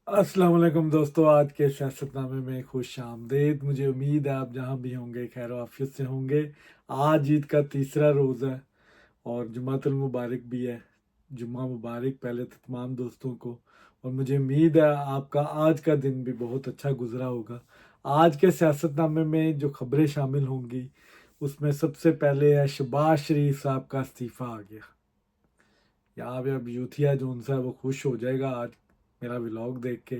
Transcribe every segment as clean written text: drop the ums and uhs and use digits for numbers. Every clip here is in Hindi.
अस्सलाम वालेकुम दोस्तों, आज के सियासतनामे में खुश आमदेद। मुझे उम्मीद है आप जहाँ भी होंगे खैर आफियत से होंगे। आज ईद का तीसरा रोज़ है और जुमातुल मुबारक भी है। जुम्मा मुबारक पहले तो तमाम दोस्तों को। और मुझे उम्मीद है आपका आज का दिन भी बहुत अच्छा गुजरा होगा। आज के सियासतनामे में जो खबरें शामिल होंगी उसमें सबसे पहले है शहबाज शरीफ साहब का इस्तीफ़ा आ गया। यहाँ पे अब यूथिया जो उनसा है वो खुश हो जाएगा आज मेरा व्लॉग देख के।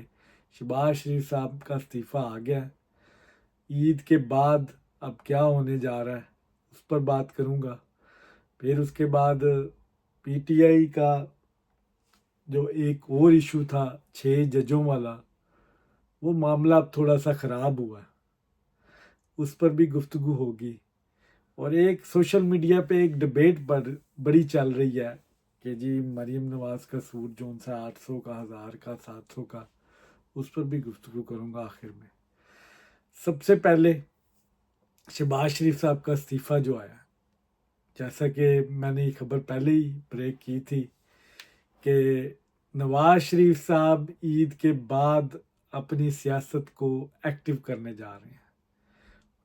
शहबाज शरीफ साहब का इस्तीफ़ा आ गया है। ईद के बाद अब क्या होने जा रहा है उस पर बात करूँगा। फिर उसके बाद पीटीआई का जो एक और इशू था 6 जजों वाला, वो मामला अब थोड़ा सा ख़राब हुआ है, उस पर भी गुफ्तगू होगी। और एक सोशल मीडिया पे एक डिबेट बड़ी चल रही है कि जी मरीम नवाज का सूट जो सा 800 का, 1000 का, 700 का, उस पर भी गुफ्तगू करूँगा आखिर में। सबसे पहले शहबाज शरीफ साहब का इस्तीफ़ा जो आया, जैसा कि मैंने ये खबर पहले ही ब्रेक की थी कि नवाज शरीफ साहब ईद के बाद अपनी सियासत को एक्टिव करने जा रहे हैं।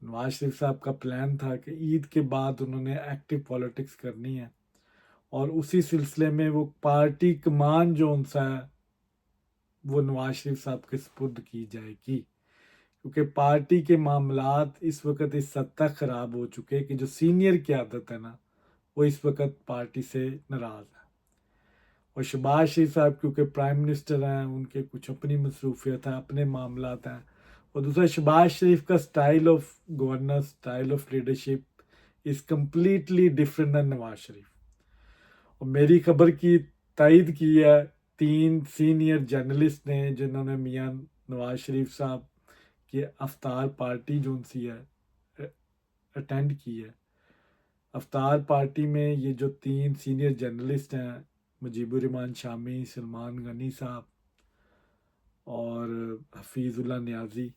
नवाज शरीफ साहब का प्लान था कि ईद के बाद उन्होंने एक्टिव पॉलिटिक्स करनी है और उसी सिलसिले में वो पार्टी कमान जो उनसा है वो नवाज शरीफ साहब के सुपुर्द की जाएगी, क्योंकि पार्टी के मामलात इस वक्त इस हद तक ख़राब हो चुके हैं कि जो सीनियर क़यादत है ना, वो इस वक्त पार्टी से नाराज़ है। और शहबाज शरीफ साहब क्योंकि प्राइम मिनिस्टर हैं, उनके कुछ अपनी मसरूफियत है, अपने मामलात हैं। और दूसरा, शहबाज शरीफ का style of governance, style of leadership is completely different than Nawaz Sharif. और मेरी खबर की तायद की है 3 सीनियर जर्नलिस्ट ने, जिन्होंने मियाँ नवाज शरीफ साहब की अफ्तार पार्टी जो सी है अटेंड की है। अफ्तार पार्टी में ये जो 3 सीनियर जर्नलिस्ट हैं, मुजीबुर रहमान शामी, सलमान गनी साहब और हफीज़ुल्लाह नियाज़ी,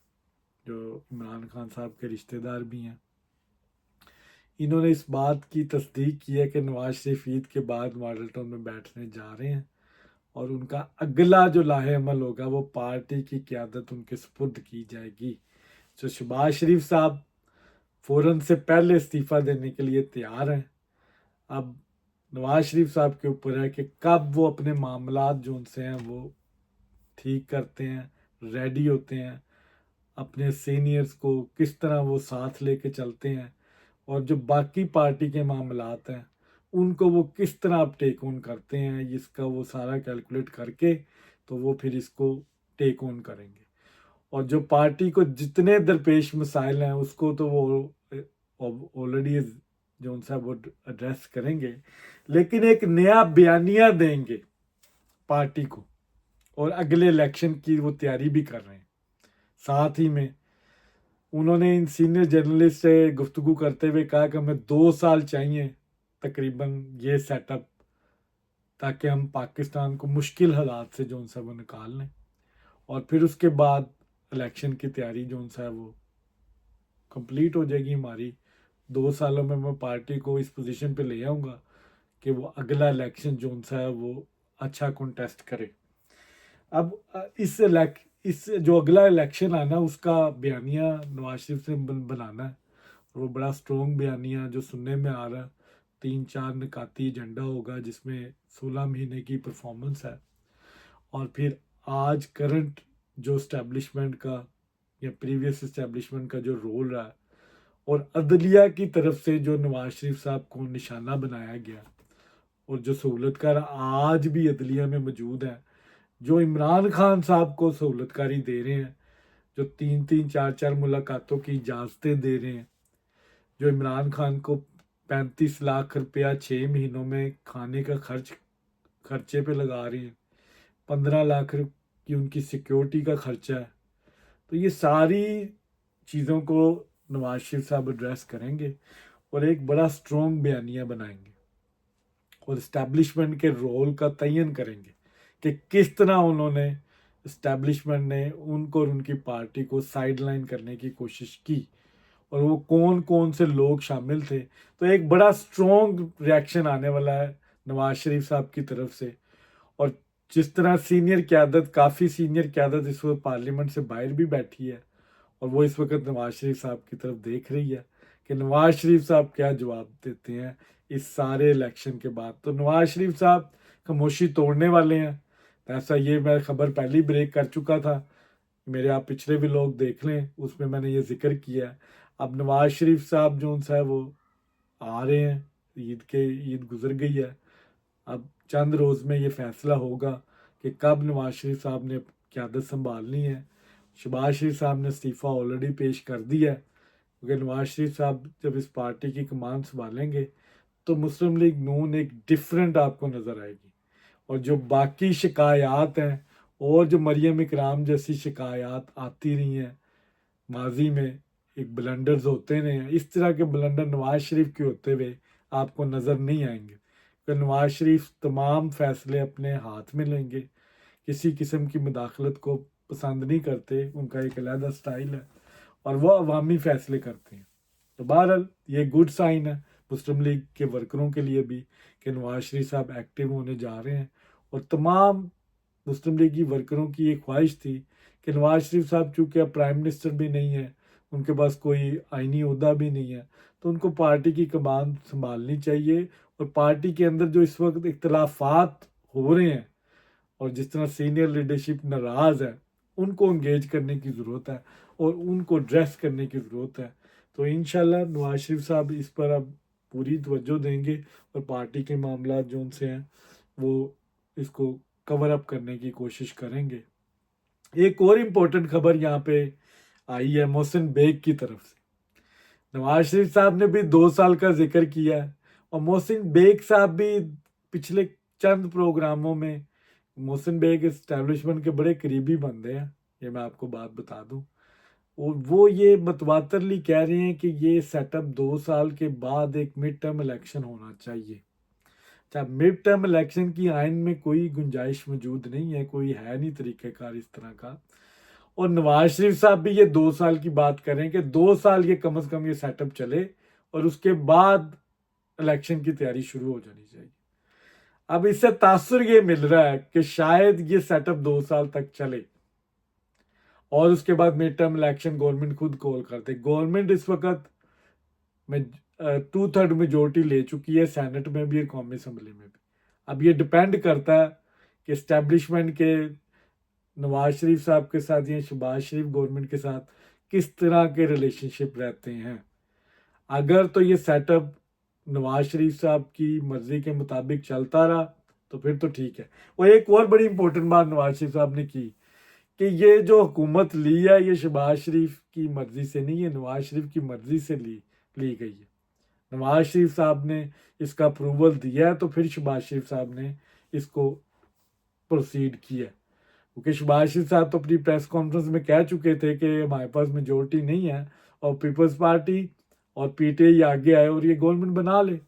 जो इमरान खान साहब के रिश्तेदार भी हैं, इन्होंने इस बात की तस्दीक की है कि नवाज शरीफ ईद के बाद मॉडल टाउन में बैठने जा रहे हैं और उनका अगला जो लाहे अमल होगा वो पार्टी की क़यादत उनके सुपुर्द की जाएगी। तो शहबाज शरीफ साहब फ़ौरन से पहले इस्तीफ़ा देने के लिए तैयार हैं। अब नवाज शरीफ साहब के ऊपर है कि कब वो अपने मामलात जो उनसे हैं वो ठीक करते हैं, रेडी होते हैं, अपने सीनियर्स को किस तरह वो साथ लेके चलते हैं और जो बाकी पार्टी के मामलात हैं उनको वो किस तरह आप टेक ऑन करते हैं, इसका वो सारा कैलकुलेट करके तो वो फिर इसको टेक ऑन करेंगे। और जो पार्टी को जितने दरपेश मसाइल हैं उसको तो वो ऑलरेडी जो उनसे वो एड्रेस करेंगे, लेकिन एक नया बयानिया देंगे पार्टी को और अगले इलेक्शन की वो तैयारी भी कर रहे हैं। साथ ही में उन्होंने इन सीनियर जर्नलिस्ट से गुफ्तगू करते हुए कहा कि हमें 2 साल चाहिए तकरीबन ये सेटअप, ताकि हम पाकिस्तान को मुश्किल हालात से जो उनसे वो निकाल लें और फिर उसके बाद इलेक्शन की तैयारी जो उनसे है वो कंप्लीट हो जाएगी हमारी। 2 सालों में मैं पार्टी को इस पोजीशन पे ले आऊँगा कि वो अगला इलेक्शन जो उनसा है वो अच्छा कंटेस्ट करे। अब इस जो अगला इलेक्शन आना उसका बयानिया नवाज शरीफ से बनाना है। वो बड़ा स्ट्रॉन्ग बयानिया जो सुनने में आ रहा है, 3-4 निकाती एजेंडा होगा जिसमें 16 महीने की परफॉर्मेंस है और फिर आज करंट जो इस्टेब्लिशमेंट का या प्रीवियस इस्टेब्लिशमेंट का जो रोल रहा है और अदलिया की तरफ से जो नवाज शरीफ साहब को निशाना बनाया गया और जो सहूलतकार आज भी अदलिया में मौजूद हैं, जो इमरान खान साहब को सहूलतकारी दे रहे हैं, जो 3-3 4-4 मुलाकातों की इजाज़तें दे रहे हैं, जो इमरान खान को 35 लाख रुपया 6 महीनों में खाने का खर्चे पे लगा रही हैं, 15 लाख की उनकी सिक्योरिटी का खर्चा है। तो ये सारी चीज़ों को नवाज शरीफ साहब एड्रेस करेंगे और एक बड़ा स्ट्रॉन्ग बयानिया बनाएंगे और इस्टेब्लिशमेंट के रोल का तयन करेंगे कि किस तरह उन्होंने इस्टेब्लिशमेंट ने उनको और उनकी पार्टी को साइडलाइन करने की कोशिश की और वो कौन कौन से लोग शामिल थे। तो एक बड़ा स्ट्रॉन्ग रिएक्शन आने वाला है नवाज शरीफ साहब की तरफ से। और जिस तरह सीनियर क़यादत, काफ़ी सीनियर क़यादत इस वक्त पार्लियामेंट से बाहर भी बैठी है और वो इस वक्त नवाज शरीफ साहब की तरफ देख रही है कि नवाज शरीफ साहब क्या जवाब देते हैं इस सारे इलेक्शन के बाद। तो नवाज शरीफ साहब खामोशी तोड़ने वाले हैं। तो ऐसा, ये मैं खबर पहले ही ब्रेक कर चुका था, मेरे आप पिछले भी लोग देख लें, उसमें मैंने ये जिक्र किया है। अब नवाज शरीफ साहब जो उनसे है वो आ रहे हैं, ईद गुजर गई है। अब चंद रोज़ में ये फैसला होगा कि कब नवाज शरीफ साहब ने क़यादत संभालनी है। शहबाज शरीफ साहब ने इस्तीफ़ा ऑलरेडी पेश कर दिया है, क्योंकि नवाज शरीफ साहब जब इस पार्टी की कमान संभालेंगे तो मुस्लिम लीग नून एक डिफरेंट आपको नज़र आएगी। और जो बाकी शिकायत हैं और जो मरियम इकराम जैसी शिकायत आती रही हैं माजी में, एक ब्लंडर्स होते रहे हैं, इस तरह के ब्लंडर नवाज शरीफ के होते हुए आपको नज़र नहीं आएंगे। तो नवाज शरीफ तमाम फैसले अपने हाथ में लेंगे, किसी किस्म की मुदाखलत को पसंद नहीं करते, उनका एक अलग स्टाइल है और वो अवामी फैसले करते हैं। तो बहरहाल ये गुड साइन है मुस्लिम लीग के वर्करों के लिए भी कि नवाज शरीफ साहब एक्टिव होने जा रहे हैं। और तमाम मुस्लिम लीग की वर्करों की एक ख्वाहिश थी कि नवाज शरीफ साहब चूँकि अब प्राइम मिनिस्टर भी नहीं है, उनके पास कोई आइनी ओहदा भी नहीं है, तो उनको पार्टी की कमान संभालनी चाहिए। और पार्टी के अंदर जो इस वक्त इख्तलाफात हो रहे हैं और जिस तरह सीनियर लीडरशिप नाराज़ है, उनको इंगेज करने की ज़रूरत है और उनको ड्रेस करने की ज़रूरत है। तो इंशाल्लाह नवाज शरीफ साहब इस पर अब पूरी तवज्जो देंगे और पार्टी के मामला जो उनसे हैं वो इसको कवर अप करने की कोशिश करेंगे। एक और इम्पोर्टेंट खबर यहाँ पे आई है मोहसिन बेग की तरफ से। नवाज शरीफ साहब ने भी 2 साल का जिक्र किया है और मोहसिन बेग साहब भी पिछले चंद प्रोग्रामों में, मोहसिन बेग इस्टेब्लिशमेंट के बड़े करीबी बंदे हैं, ये मैं आपको बात बता दूं। और वो ये मतवातरली कह रहे हैं कि ये सेटअप 2 साल के बाद एक मिड टर्म इलेक्शन होना चाहिए। अच्छा, मिड टर्म इलेक्शन की आइन में कोई गुंजाइश मौजूद नहीं है, कोई है नहीं तरीक़ेकार इस तरह का। और नवाज शरीफ साहब भी ये 2 साल की बात करें कि 2 साल ये कम से कम ये सेटअप चले और उसके बाद इलेक्शन की तैयारी शुरू हो जानी चाहिए। अब इससे तासुर ये मिल रहा है कि शायद ये सेटअप 2 साल तक चले और उसके बाद मिड टर्म इलेक्शन गवर्नमेंट खुद कॉल करते। गवर्नमेंट इस वक्त में 2/3 मेजोरिटी ले चुकी है, सेनेट में भी और कौमी असम्बली में भी। अब ये डिपेंड करता है कि इस्टेब्लिशमेंट के नवाज शरीफ साहब के साथ या शहबाज शरीफ गवर्नमेंट के साथ किस तरह के रिलेशनशिप रहते हैं। अगर तो ये सेटअप नवाज शरीफ साहब की मर्जी के मुताबिक चलता रहा तो फिर तो ठीक है। और एक और बड़ी इंपॉर्टेंट बात नवाज शरीफ साहब ने की कि ये जो हुकूमत ली है ये शहबाज शरीफ की मर्जी से नहीं है, नवाज शरीफ की मर्जी से ली गई है। नवाज शरीफ साहब ने इसका अप्रूवल दिया है तो फिर शहबाज शरीफ साहब ने इसको प्रोसीड किया, क्योंकि शहबाज शरीफ साहब तो अपनी प्रेस कॉन्फ्रेंस में कह चुके थे कि हमारे पास मेजोरिटी नहीं है और पीपल्स पार्टी और पीटीआई आगे आए और ये गवर्नमेंट बना ले।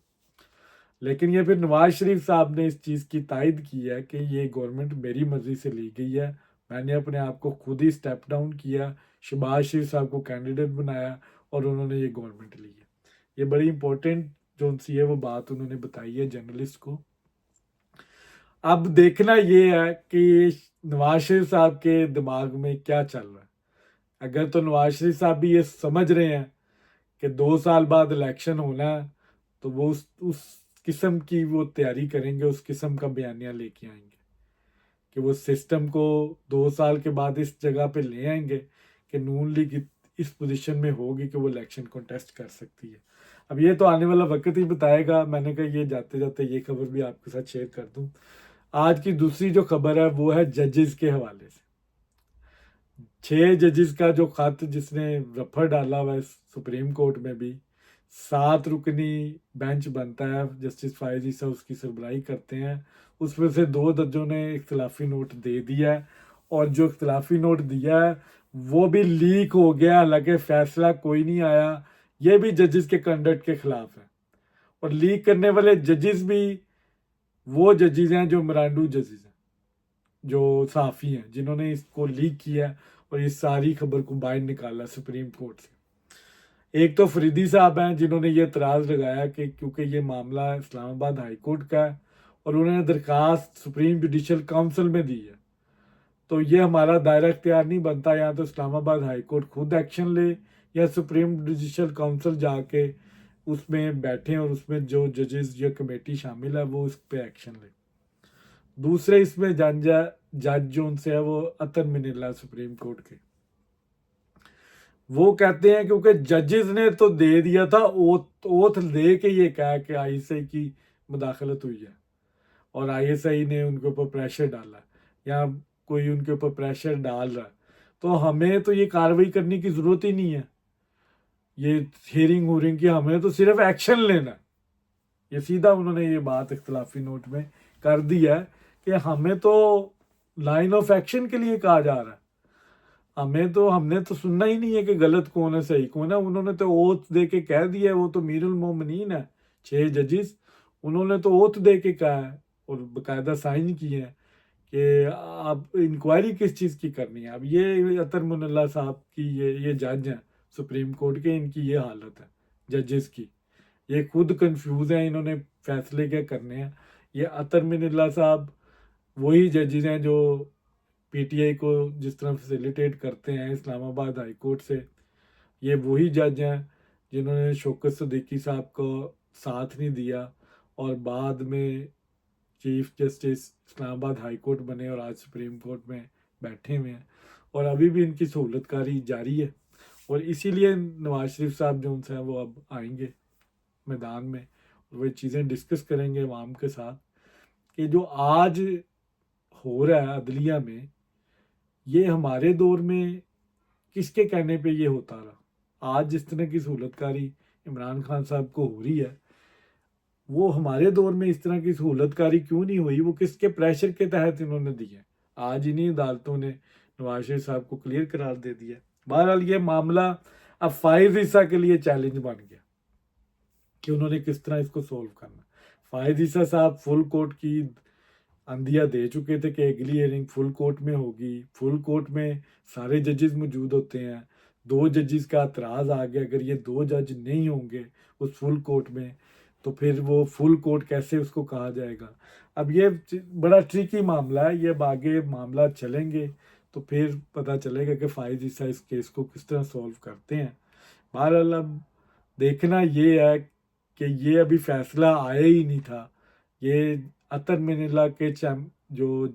लेकिन ये फिर नवाज शरीफ साहब ने इस चीज़ की तायद की है कि ये गवर्नमेंट मेरी मर्जी से ली गई है, मैंने अपने आप को खुद ही स्टेप डाउन किया, शहबाज शरीफ साहब को कैंडिडेट बनाया और उन्होंने ये गवर्नमेंट ली है। ये बड़ी इंपॉर्टेंट जो सी है वो बात उन्होंने बताई है जर्नलिस्ट को। अब देखना ये है कि नवाज शरीफ साहब के दिमाग में क्या चल रहा है। अगर तो नवाज शरीफ साहब भी ये समझ रहे हैं कि 2 साल बाद इलेक्शन होना है तो वो उस किस्म की वो तैयारी करेंगे, उस किस्म का बयानिया लेके आएंगे कि वो सिस्टम को 2 साल के बाद इस जगह पे ले आएंगे कि नून लीग इस पोजीशन में होगी कि वो इलेक्शन कॉन्टेस्ट कर सकती है। अब ये तो आने वाला वक्त ही बताएगा। मैंने कहा ये जाते जाते ये खबर भी आपके साथ शेयर कर दूं। आज की दूसरी जो खबर है वो है जजेस के हवाले से। 6 जजेस का जो खत जिसने रफड़ डाला हुआ है सुप्रीम कोर्ट में भी, 7 रुकनी बेंच बनता है, जस्टिस फायज ईसा उसकी सरबराही करते हैं, उसमें से 2 जजों ने इख्तलाफी नोट दे दिया है और जो इख्तलाफी नोट दिया है वो भी लीक हो गया, हालांकि फैसला कोई नहीं आया। ये भी जजेस के कंडक्ट के खिलाफ है और लीक करने वाले जजेस भी वो जजेस हैं जो मरांडू जजेस हैं, जो साफ़ी हैं, जिन्होंने इसको लीक किया और इस सारी खबर को बाहर निकाला सुप्रीम कोर्ट से। एक तो फरीदी साहब हैं जिन्होंने ये एतराज़ लगाया कि क्योंकि ये मामला इस्लामाबाद हाई कोर्ट का है और उन्होंने दरखास्त सुप्रीम जुडिशल काउंसिल में दी है। तो ये हमारा दायरा इख्तियार नहीं बनता, या तो इस्लामाबाद हाई कोर्ट खुद एक्शन ले या सुप्रीम जुडिशल काउंसिल जाके उसमें बैठे और उसमें जो जजेस या कमेटी शामिल है वो उस पर एक्शन ले। दूसरे इसमें जज जो उनसे है वो अतर मिनिल्ला सुप्रीम कोर्ट के, वो कहते हैं क्योंकि जजेस ने तो दे दिया था, ओथ दे के ये कहा कि आईएसआई की मुदाखलत हुई है और आईएसआई ने उनके ऊपर प्रेशर डाला या कोई उनके ऊपर प्रेशर डाल रहा है, तो हमें तो ये कार्रवाई करने की ज़रूरत ही नहीं है, ये हियरिंग हुरिंग की, हमें तो सिर्फ एक्शन लेना है। ये सीधा उन्होंने ये बात इख्तलाफी नोट में कर दी है कि हमें तो लाइन ऑफ एक्शन के लिए कहा जा रहा है, हमने तो सुनना ही नहीं है कि गलत कौन है सही कौन है। उन्होंने तो ओथ दे के कह दिया है, वो तो मीरुल मोमिनीन है 6 जजेस, उन्होंने तो ओथ दे के कहा है और बाकायदा साइन किए हैं कि आप इंक्वायरी किस चीज़ की करनी है। अब ये अतर मुनल्ला साहब की ये जज हैं सुप्रीम कोर्ट के, इनकी ये हालत है जजेस की, ये खुद कंफ्यूज हैं इन्होंने फैसले क्या करने हैं। ये अतर मिनिल्ला साहब वही जजेस हैं जो पीटीआई को जिस तरह फैसिलिटेट करते हैं इस्लामाबाद हाई कोर्ट से, ये वही जज हैं जिन्होंने शौकत सिद्दीकी साहब को साथ नहीं दिया और बाद में chief justice Islamabad high court बने और आज सुप्रीम कोर्ट में बैठे हुए हैं और अभी भी इनकी सहूलतकारी जारी है। और इसीलिए नवाज शरीफ साहब जो उनसे हैं वो अब आएंगे मैदान में और वो चीज़ें डिस्कस करेंगे अवाम के साथ कि जो आज हो रहा है अदलिया में, ये हमारे दौर में किसके कहने पे ये होता रहा। आज जिस तरह की सहूलतकारी इमरान खान साहब को हो रही है, वो हमारे दौर में इस तरह की सहूलतकारी क्यों नहीं हुई, वो किसके प्रेशर के तहत इन्होंने दी है। आज इन्हीं अदालतों ने नवाज शरीफ साहब को क्लियर करार दे दिया। बहरहाल ये मामला अब फाइज ईसा के लिए चैलेंज बन गया कि उन्होंने किस तरह इसको सोल्व करना। फाइज ईसा साहब फुल कोर्ट की अंदिया दे चुके थे कि अगली हियरिंग फुल कोर्ट में होगी, फुल कोर्ट में सारे जजेस मौजूद होते हैं, 2 जजेस का एतराज़ आ गया, अगर ये 2 जज नहीं होंगे उस फुल कोर्ट में तो फिर वो फुल कोर्ट कैसे उसको कहा जाएगा। अब ये बड़ा ट्रिकी मामला है, ये आगे मामला चलेंगे तो फिर पता चलेगा कि फाइज ईसा इस केस को किस तरह सॉल्व करते हैं। बहरहाल अब देखना ये है कि ये अभी फैसला आया ही नहीं था, ये अतर मिनिल्ला के जो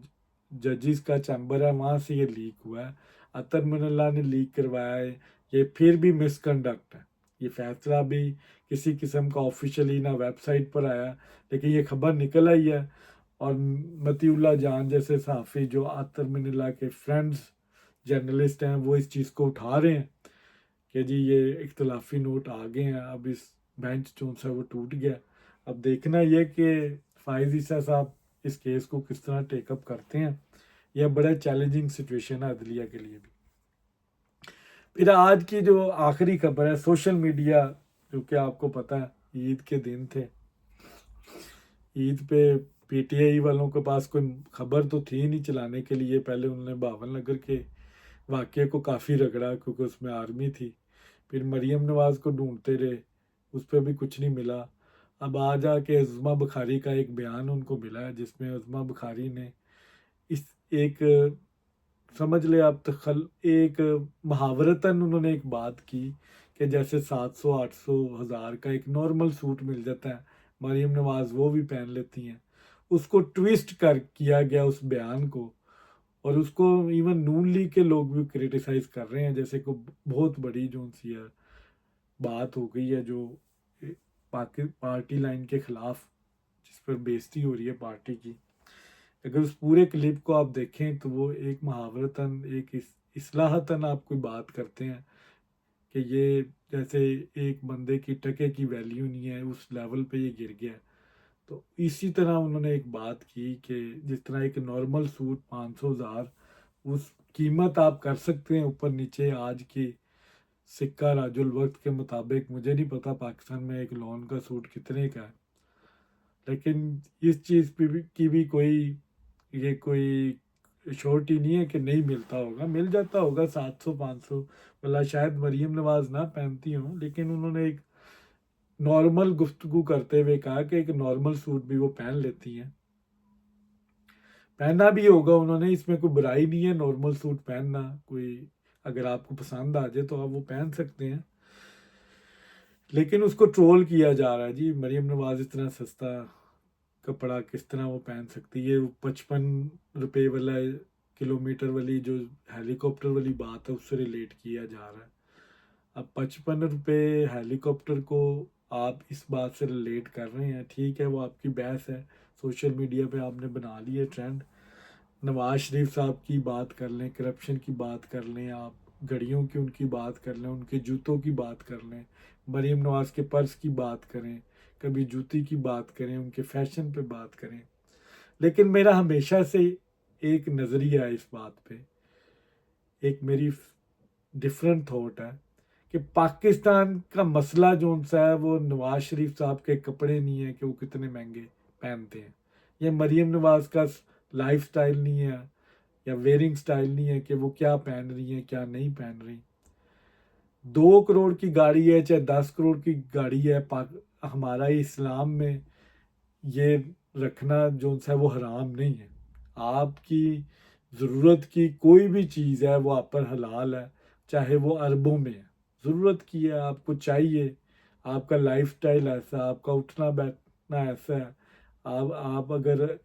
जजिस का चैम्बर है वहाँ से ये लीक हुआ है, अतर मिनिल्ला ने लीक करवाया है, ये फिर भी मिसकंडक्ट है। ये फैसला भी किसी किस्म का ऑफिशियली ना वेबसाइट पर आया, लेकिन ये खबर निकल आई है और मतीउल्लाह जान जैसे सहाफ़ी जो अतर मिनिल्ला के फ्रेंड्स जर्नलिस्ट हैं वो इस चीज़ को उठा रहे हैं कि जी ये इख्तलाफी नोट आ गए हैं, अब इस बेंच जो सा वो टूट गया। अब देखना ये कि फाइज ईसा साहब इस केस को किस तरह टेकअप करते हैं, यह बड़ा चैलेंजिंग सिचुएशन है अदलिया के लिए भी। फिर आज की जो आखिरी खबर है, सोशल मीडिया, जो कि आपको पता है ईद के दिन थे, ईद पे पीटीआई वालों के पास कोई खबर तो थी नहीं चलाने के लिए। पहले उन्होंने भावन नगर के वाक़े को काफ़ी रगड़ा क्योंकि उसमें आर्मी थी, फिर मरीम नवाज़ को ढूंढते रहे, उस पर भी कुछ नहीं मिला। अब आ जाके उज़मा बुखारी का एक बयान उनको मिला है जिसमें उज़मा बुखारी ने इस एक समझ ले आप एक मुहावरतन उन्होंने एक बात की कि जैसे 700 800 हज़ार का एक नॉर्मल सूट मिल जाता है, मरीम नवाज़ वो भी पहन लेती हैं, उसको ट्विस्ट कर किया गया उस बयान को, और उसको इवन नून लीग के लोग भी क्रिटिसाइज कर रहे हैं जैसे को बहुत बड़ी जो सी है बात हो गई है जो पार्टी लाइन के खिलाफ, जिस पर बेइज्जती हो रही है पार्टी की। अगर उस पूरे क्लिप को आप देखें तो वो एक मुहावरतन एक इस्लाहतन आप कोई बात करते हैं कि ये जैसे एक बंदे की टके की वैल्यू नहीं है, उस लेवल पे ये गिर गया। तो इसी तरह उन्होंने एक बात की कि जिस तरह एक नॉर्मल सूट 500 हज़ार उस कीमत आप कर सकते हैं ऊपर नीचे आज की सिक्का राजुल वक्त के मुताबिक, मुझे नहीं पता पाकिस्तान में एक लॉन का सूट कितने का है, लेकिन इस चीज़ की भी कोई श्योरिटी नहीं है कि नहीं मिलता होगा, मिल जाता होगा 700 500 वाला, शायद मरीम नवाज ना पहनती हूँ, लेकिन उन्होंने एक नॉर्मल गुफ्तगू करते हुए कहा कि एक नॉर्मल सूट भी वो पहन लेती हैं। पहना भी होगा उन्होंने, इसमें कोई बुराई नहीं है नॉर्मल सूट पहनना, कोई अगर आपको पसंद आ जाए तो आप वो पहन सकते हैं। लेकिन उसको ट्रोल किया जा रहा है जी, मरीम नवाज इतना सस्ता कपड़ा किस तरह वो पहन सकती है। 55 रुपये वाला किलोमीटर वाली जो हेलीकॉप्टर वाली बात है उससे रिलेट किया जा रहा है। अब 55 रुपये हेलीकॉप्टर को आप इस बात से रिलेट कर रहे हैं, ठीक है वो आपकी बहस है, सोशल मीडिया पे आपने बना ली है ट्रेंड। नवाज शरीफ साहब की बात कर लें, करप्शन की बात कर लें, आप घड़ियों की उनकी बात कर लें, उनके जूतों की बात कर लें, मरीम नवाज के पर्स की बात करें, कभी जूती की बात करें, उनके फैशन पे बात करें। लेकिन मेरा हमेशा से एक नज़रिया है इस बात पे, एक मेरी डिफरेंट थॉट है कि पाकिस्तान का मसला जो सा है वो नवाज शरीफ साहब के कपड़े नहीं है कि वो कितने महंगे पहनते हैं, ये मरीम नवाज का लाइफ स्टाइल नहीं है या वेयरिंग स्टाइल नहीं है कि वो क्या पहन रही है क्या नहीं पहन रही। 2 करोड़ की गाड़ी है चाहे 10 करोड़ की गाड़ी है, हमारा इस्लाम में ये रखना जो सा है वो हराम नहीं है। आपकी ज़रूरत की कोई भी चीज़ है वो आप पर हलाल है, चाहे वो अरबों में है, ज़रूरत की है, आपको चाहिए, आपका लाइफस्टाइल ऐसा, आपका उठना बैठना ऐसा है। आप अगर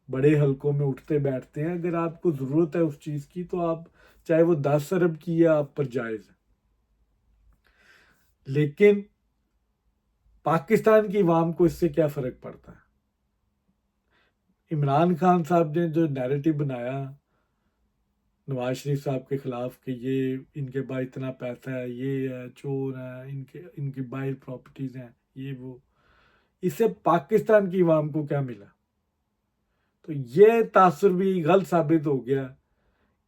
बड़े हलकों में उठते बैठते हैं, अगर आपको ज़रूरत है उस चीज़ की तो आप चाहे वो 10 अरब की है आप पर जायज़ है। लेकिन पाकिस्तान की आवाम को इससे क्या फ़र्क पड़ता है। इमरान खान साहब ने जो नैरेटिव बनाया नवाज शरीफ साहब के खिलाफ कि ये इनके पास इतना पैसा है, ये है चोर है, इनकी बाहर प्रॉपर्टीज हैं, ये वो, इससे पाकिस्तान की आवाम को क्या मिला। तो ये तासुर भी गलत साबित हो गया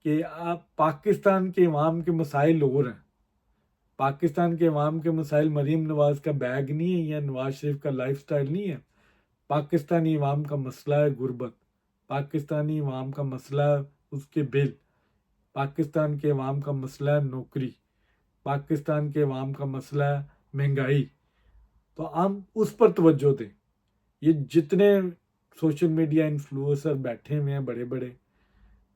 कि आप पाकिस्तान के अवाम के मसाइल और हैं। पाकिस्तान के अवाम के मसाइल मरीम नवाज का बैग नहीं है या नवाज शरीफ का लाइफ स्टाइल नहीं है। पाकिस्तानी अवाम का मसला है गुर्बत, पाकिस्तानी अवाम का मसला है उसके बिल, पाकिस्तान के अवाम का मसला है नौकरी, पाकिस्तान के अवाम का मसला है महंगाई। तो हम उस पर तवज्जो दें। ये जितने सोशल मीडिया इन्फ्लुएंसर बैठे हुए हैं बड़े बड़े,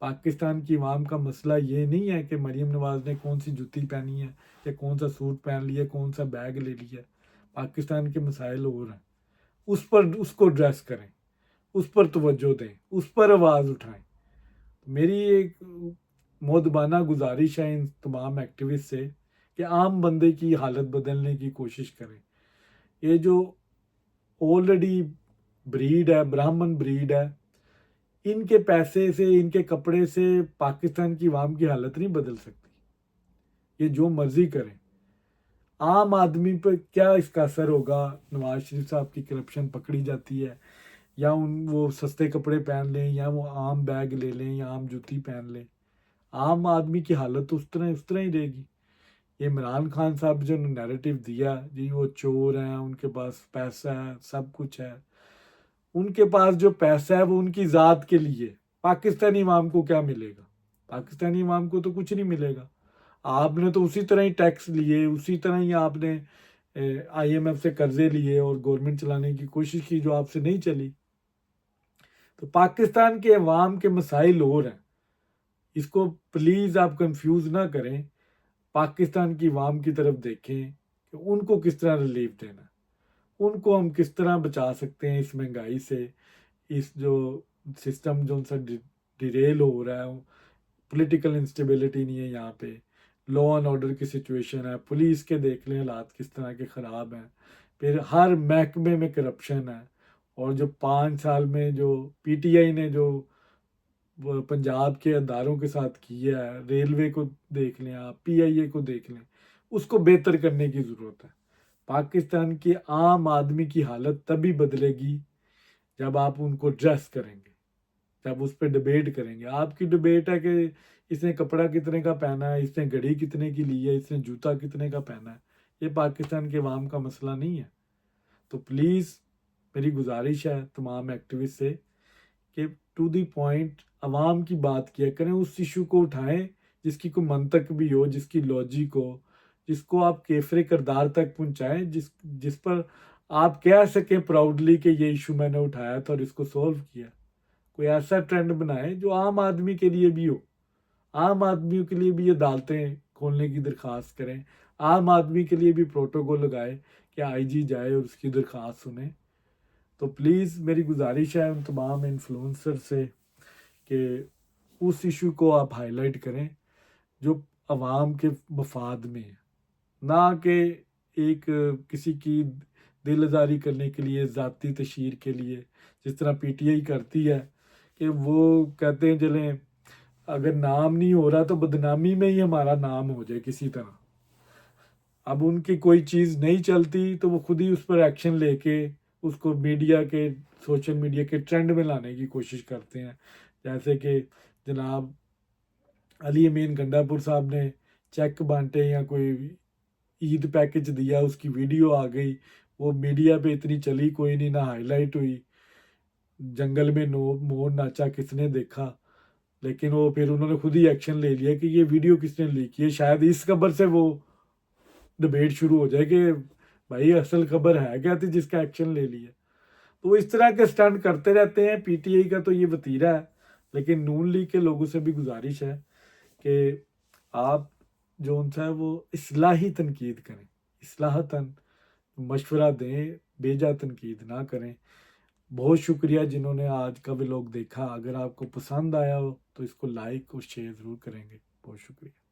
पाकिस्तान की अवाम का मसला ये नहीं है कि मरीम नवाज ने कौन सी जूती पहनी है या कौन सा सूट पहन लिया, कौन सा बैग ले लिया। पाकिस्तान के मसाइल और हैं, उस पर उसको ड्रेस करें, उस पर तवज्जो दें, उस पर आवाज़ उठाएं। मेरी एक मोदबाना गुजारिश है इन तमाम एक्टिविस्ट से कि आम बंदे की हालत बदलने की कोशिश करें। ये जो ऑलरेडी ब्रीड है, ब्राह्मण ब्रीड है, इनके पैसे से, इनके कपड़े से पाकिस्तान की आवाम की हालत नहीं बदल सकती। ये जो मर्जी करें, आम आदमी पर क्या इसका असर होगा। नवाज शरीफ साहब की करप्शन पकड़ी जाती है या वो सस्ते कपड़े पहन लें या वो आम बैग ले लें या आम जूती पहन लें, आम आदमी की हालत तो उस तरह ही रहेगी। ये इमरान खान साहब जो नैरेटिव दिया जी वो चोर हैं, उनके पास पैसा है, सब कुछ है, उनके पास जो पैसा है वो उनकी ज़ात के लिए, पाकिस्तानी इमाम को क्या मिलेगा। पाकिस्तानी इमाम को तो कुछ नहीं मिलेगा। आपने तो उसी तरह ही टैक्स लिए, उसी तरह ही आपने IMF से कर्जे लिए और गवर्नमेंट चलाने की कोशिश की जो आपसे नहीं चली। तो पाकिस्तान के अवाम के मसाइल और हैं, इसको प्लीज़ आप कंफ्यूज ना करें। पाकिस्तान की आवाम की तरफ देखें कि उनको किस तरह रिलीफ देना, उनको हम किस तरह बचा सकते हैं इस महंगाई से, इस जो सिस्टम जो सा डिरेल हो रहा है, पॉलिटिकल इंस्टेबिलिटी नहीं है यहाँ पे, लॉ एंड ऑर्डर की सिचुएशन है, पुलिस के देख लें हालात किस तरह के ख़राब हैं, फिर हर महकमे में करप्शन है। और जो 5 साल में जो PTI ने जो पंजाब के अदारों के साथ किया है, रेलवे को देख लें आप, PIA को देख लें, उसको बेहतर करने की ज़रूरत है। पाकिस्तान के आम आदमी की हालत तभी बदलेगी जब आप उनको ड्रेस करेंगे, जब उस पर डिबेट करेंगे। आपकी डिबेट है कि इसने कपड़ा कितने का पहना है, इसने घड़ी कितने की ली है, इसने जूता कितने का पहना है, ये पाकिस्तान के अवाम का मसला नहीं है। तो प्लीज़ मेरी गुजारिश है तमाम एक्टिविस्ट से कि टू दी पॉइंट अवाम की बात किया करें, उस इशू को उठाएं जिसकी कोई मंतक भी हो, जिसकी लॉजिक हो, जिसको आप केफरे करदार तक पहुंचाएं, जिस पर आप कह सकें प्राउडली कि ये इशू मैंने उठाया था और इसको सॉल्व किया। कोई ऐसा ट्रेंड बनाए जो आम आदमी के लिए भी हो, आम आदमियों के लिए भी ये अदालतें खोलने की दरख्वास्त करें, आम आदमी के लिए भी प्रोटोकॉल लगाए कि आईजी जाए और उसकी दरख्वास्त सुने। तो प्लीज़ मेरी गुजारिश है उन तमाम इन्फ्लुएंसर से कि उस इशू को आप हाईलाइट करें जो आवाम के मफाद में है, ना कि एक किसी की दिल आज़ारी करने के लिए, ज़ाती तशहीर के लिए, जिस तरह पीटीआई करती है कि वो कहते हैं चलें अगर नाम नहीं हो रहा तो बदनामी में ही हमारा नाम हो जाए किसी तरह। अब उनकी कोई चीज़ नहीं चलती तो वो खुद ही उस पर एक्शन लेके उसको मीडिया के, सोशल मीडिया के ट्रेंड में लाने की कोशिश करते हैं। जैसे कि जनाब अली अमीन गंडापुर साहब ने चेक बांटे या कोई ईद पैकेज दिया, उसकी वीडियो आ गई, वो मीडिया पे इतनी चली कोई नहीं, ना हाईलाइट हुई। जंगल में नो मोर नाचा किसने देखा, लेकिन वो फिर उन्होंने खुद ही एक्शन ले लिया कि ये वीडियो किसने लीक की है। शायद इस खबर से वो डिबेट शुरू हो जाए कि भाई असल खबर है क्या थी जिसका एक्शन ले लिया। तो वो इस तरह के स्टंट करते रहते हैं। पीटीआई का तो ये वतीरा है, लेकिन नून लीग के लोगों से भी गुजारिश है कि आप जो उनसे है वो इस्लाही तनकीद करें, इस्लाहतन मशवरा दें, बेजा तनकीद ना करें। बहुत शुक्रिया जिन्होंने आज का व्लॉग देखा। अगर आपको पसंद आया हो तो इसको लाइक और शेयर ज़रूर करेंगे। बहुत शुक्रिया।